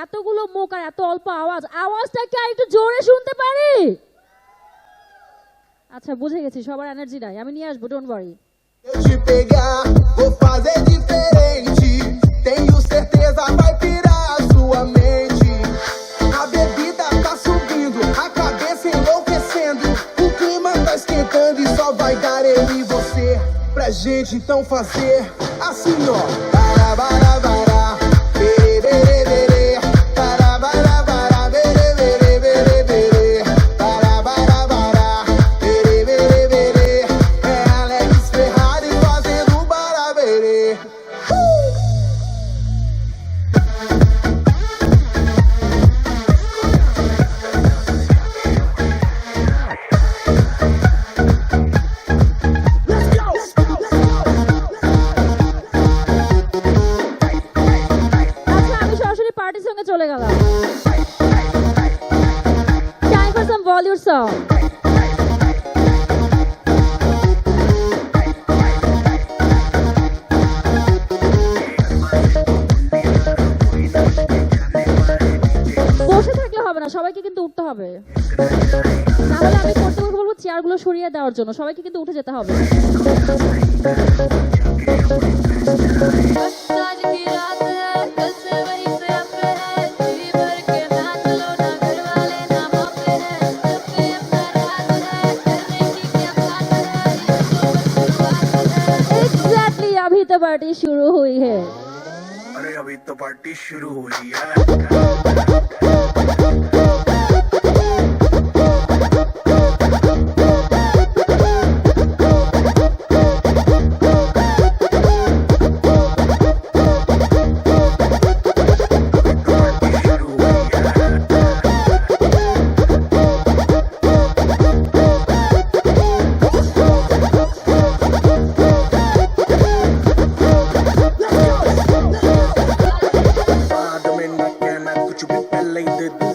এতগুলো মুখ আর এত অল্প আওয়াজ, আওয়াজটা কি আর একটু জোরে শুনতে পারি? আচ্ছা বুঝে গেছি, সবার এনার্জি নাই, আমি নিয়ে আসবো, don't worry. Eu te pegar, vou fazer diferente. Tenho certeza vai pirar a sua mente. A bebida tá subindo, a cabeça enlouquecendo. O clima tá esquentando e só vai dar eu e você. Pra gente então fazer assim, ó. Bara, bara, bara. Bere, bere, bere. Bara, bara, bara. Bere, bere, bere, bere. Bara, bara, bara. Bere, bere, bere. É Alex Ferrari fazendo bara, bere. পার্টির সঙ্গে চলে গেলাম। Time for some Bollywood song. বসে থাকলে হবে না, সবাইকে কিন্তু উঠতে হবে, তাহলে আমি করতে বলবো চেয়ারগুলো সরিয়ে দেওয়ার জন্য, সবাইকে কিন্তু উঠে যেতে হবে। अभी तो पार्टी शुरू हुई है। अरे अभी तो पार्टी शुरू हुई है। They